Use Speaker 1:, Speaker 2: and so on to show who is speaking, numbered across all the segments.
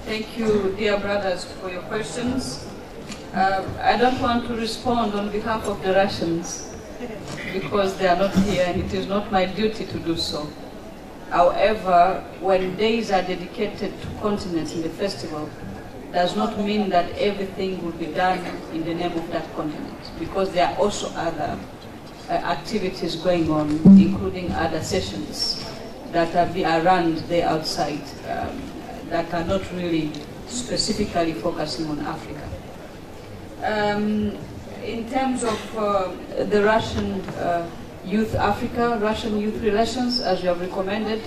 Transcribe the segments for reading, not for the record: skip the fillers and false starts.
Speaker 1: Thank you, dear brothers, for your questions. I don't want to respond on behalf of the Russians because they are not here and it is not my duty to do so. However, when days are dedicated to continents in the festival, does not mean that everything will be done in the name of that continent, because there are also other activities going on, including other sessions that are run there outside that are not really specifically focusing on Africa. In terms of the Russian Youth Africa, Russian Youth Relations, as you have recommended,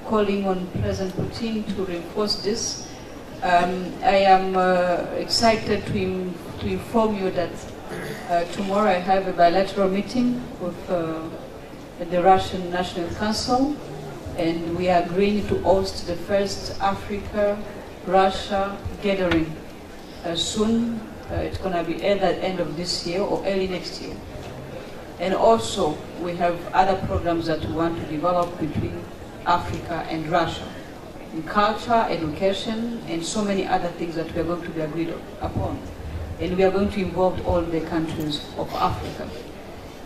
Speaker 1: calling on President Putin to reinforce this, I am excited to inform you that tomorrow I have a bilateral meeting with the Russian National Council, and we are agreeing to host the first Africa-Russia gathering soon. It's going to be either at the end of this year or early next year. And also, we have other programs that we want to develop between Africa and Russia, in culture, education, and so many other things that we are going to be agreed upon. And we are going to involve all the countries of Africa.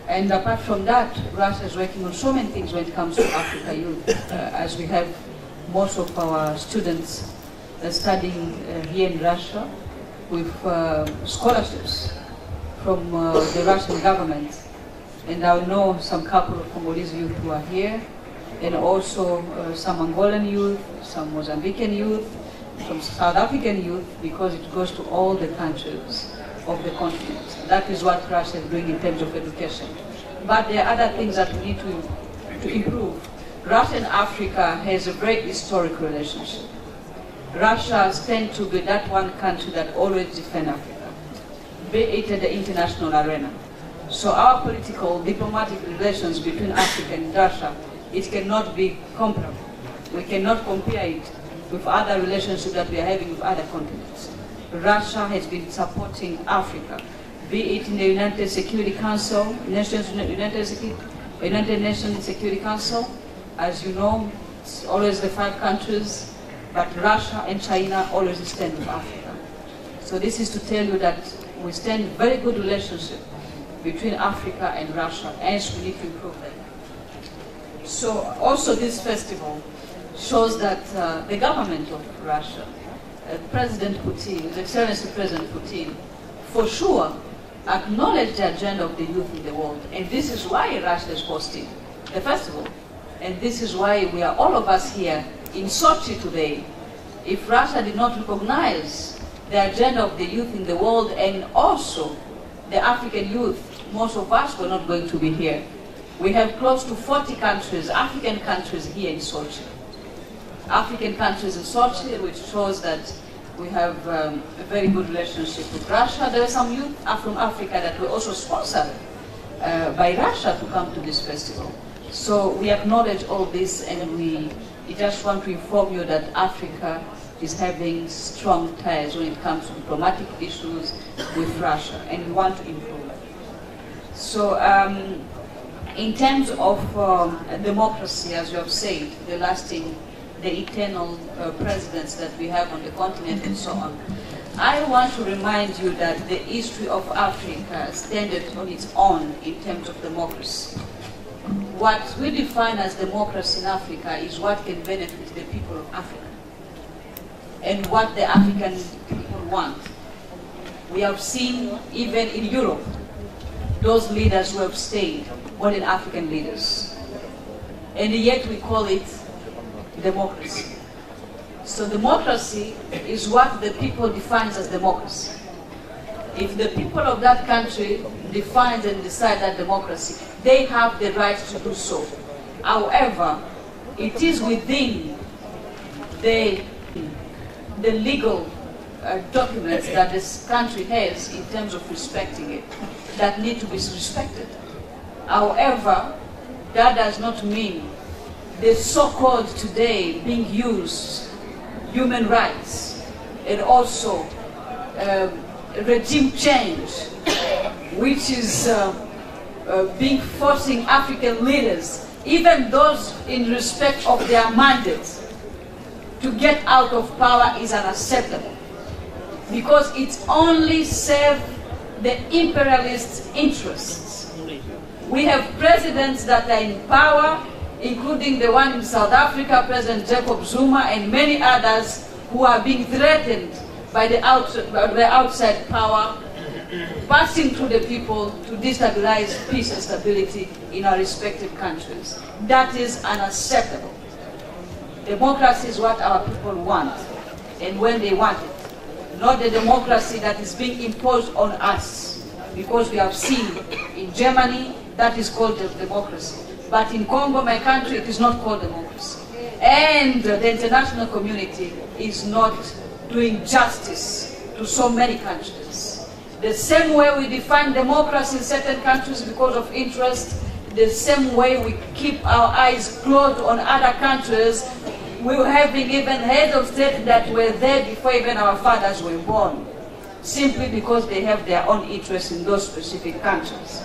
Speaker 1: And apart from that, Russia is working on so many things when it comes to Africa youth, as we have most of our students studying here in Russia with scholarships from the Russian government. And I know some couple of Congolese youth who are here, and also some Angolan youth, some Mozambican youth, some South African youth, because it goes to all the countries of the continent. That is what Russia is doing in terms of education. But there are other things that we need to improve. Russia and Africa has a great historical relationship. Russia tends to be that one country that always defends Africa, be it at the international arena. So our political, diplomatic relations between Africa and Russia, it cannot be comparable. We cannot compare it with other relationships that we are having with other continents. Russia has been supporting Africa, be it in the United Security Council, United Nations Security Council. As you know, it's always the 5 countries, but Russia and China always stand with Africa. So this is to tell you that we stand very good relationship between Africa and Russia, and we need to improve that. So also this festival shows that the government of Russia, President Putin, His Excellency President Putin, for sure acknowledged the agenda of the youth in the world. And this is why Russia is hosting the festival. And this is why we are all of us here in Sotchi today. If Russia did not recognize the agenda of the youth in the world and also the African youth, most of us were not going to be here. We have close to 40 countries, African countries here in Sotchi. African countries in Sotchi, which shows that we have a very good relationship with Russia. There are some youth from Africa that were also sponsored by Russia to come to this festival. So we acknowledge all this, and we just want to inform you that Africa is having strong ties when it comes to diplomatic issues with Russia, and we want to improve. So in terms of democracy, as you have said, the eternal presidents that we have on the continent and so on, I want to remind you that the history of Africa stands on its own in terms of democracy. What we define as democracy in Africa is what can benefit the people of Africa and what the African people want. We have seen, even in Europe, those leaders who have stayed more than African leaders. And yet we call it democracy. So democracy is what the people defines as democracy. If the people of that country defines and decide that democracy, they have the right to do so. However, it is within the legal documents that this country has in terms of respecting it that need to be respected. However, that does not mean the so-called today being used human rights and also regime change, which is being forcing African leaders, even those in respect of their mandates, to get out of power is unacceptable, because it only serves the imperialist interests. We have presidents that are in power, including the one in South Africa, President Jacob Zuma, and many others who are being threatened by the outside power, passing through the people to destabilize peace and stability in our respective countries. That is unacceptable. Democracy is what our people want, and when they want it, not the democracy that is being imposed on us, because we have seen in Germany that is called democracy. But in Congo, my country, it is not called democracy. And the international community is not doing justice to so many countries. The same way we define democracy in certain countries because of interest, the same way we keep our eyes closed on other countries. We were having even heads of state that were there before even our fathers were born, simply because they have their own interests in those specific countries.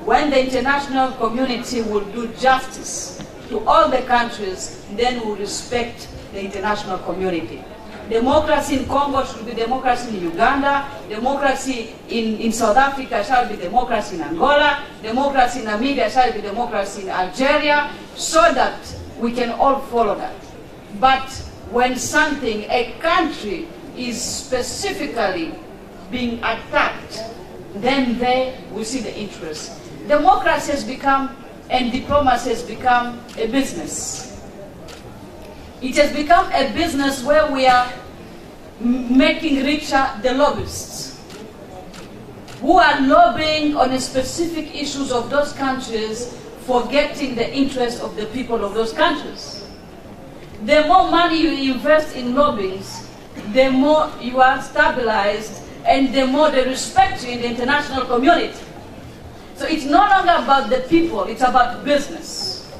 Speaker 1: When the international community will do justice to all the countries, then we'll respect the international community. Democracy in Congo should be democracy in Uganda, democracy in South Africa shall be democracy in Angola, democracy in Namibia shall be democracy in Algeria, so that we can all follow that. But when something, a country is specifically being attacked, then there we see the interest. Democracy has become, and diplomacy has become, a business. It has become a business where we are making richer the lobbyists, who are lobbying on the specific issues of those countries, forgetting the interest of the people of those countries. The more money you invest in lobbying, the more you are stabilized, and the more they respect you in the international community. So it's no longer about the people, it's about business.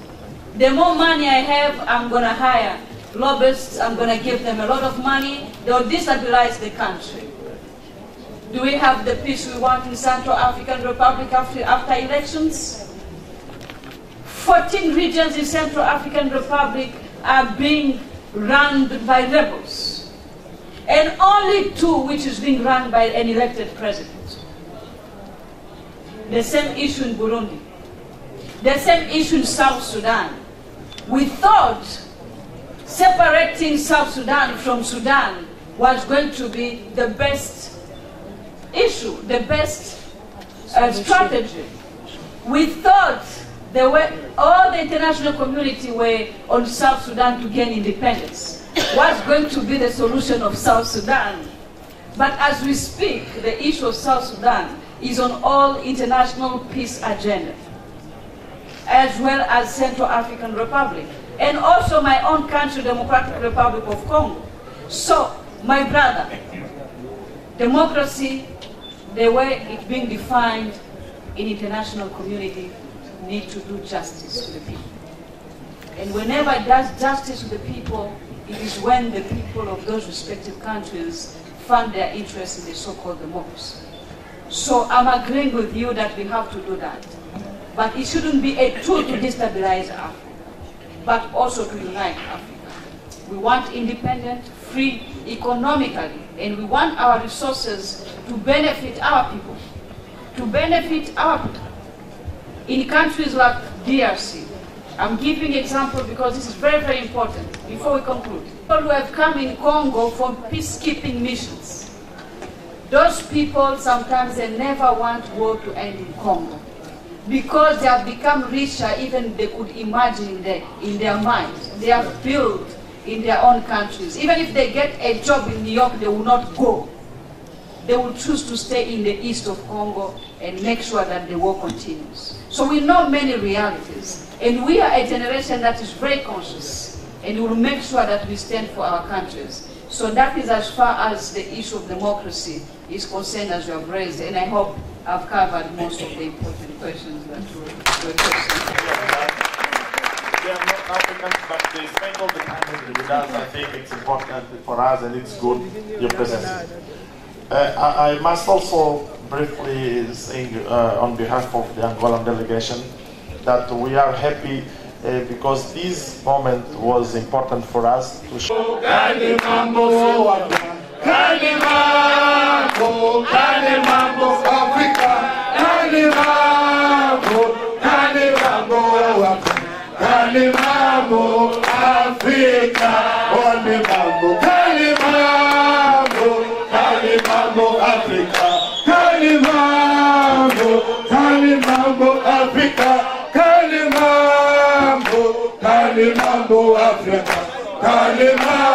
Speaker 1: The more money I have, I'm going to hire lobbyists, I'm going to give them a lot of money, they'll destabilize the country. Do we have the peace we want in Central African Republic after elections? 14 regions in Central African Republic are being run by rebels, and only 2 which is being run by an elected president. The same issue in Burundi. The same issue in South Sudan. We thought separating South Sudan from Sudan was going to be the best issue, the best strategy. We thought all the international community were on South Sudan to gain independence. Was going to be the solution of South Sudan. But as we speak, the issue of South Sudan is on all international peace agenda, as well as Central African Republic, and also my own country, Democratic Republic of Congo. So, my brother, democracy, the way it's being defined in international community, need to do justice to the people. And whenever it does justice to the people, it is when the people of those respective countries find their interest in the so-called democracy. So I'm agreeing with you that we have to do that. But it shouldn't be a tool to destabilize Africa, but also to unite Africa. We want independent, free economically, and we want our resources to benefit our people. To benefit our people. In countries like DRC, I'm giving example because this is very, very important before we conclude. People who have come in Congo for peacekeeping missions, those people sometimes they never want war to end in Congo because they have become richer even they could imagine in their minds. They have built in their own countries. Even if they get a job in New York, they will not go. They will choose to stay in the east of Congo and make sure that the war continues. So we know many realities, and we are a generation that is very conscious, and we will make sure that we stand for our countries. So that is as far as the issue of democracy is concerned, as you have raised, and I hope I've covered most of the important questions that were questioned.
Speaker 2: We are not Africans, but they spend all the time with us. I think it's important for us, and it's good, your presence. I must also briefly say on behalf of the Angolan delegation that we are happy because this moment was important for us to show.
Speaker 3: Kalimambo Africa, Kalimambo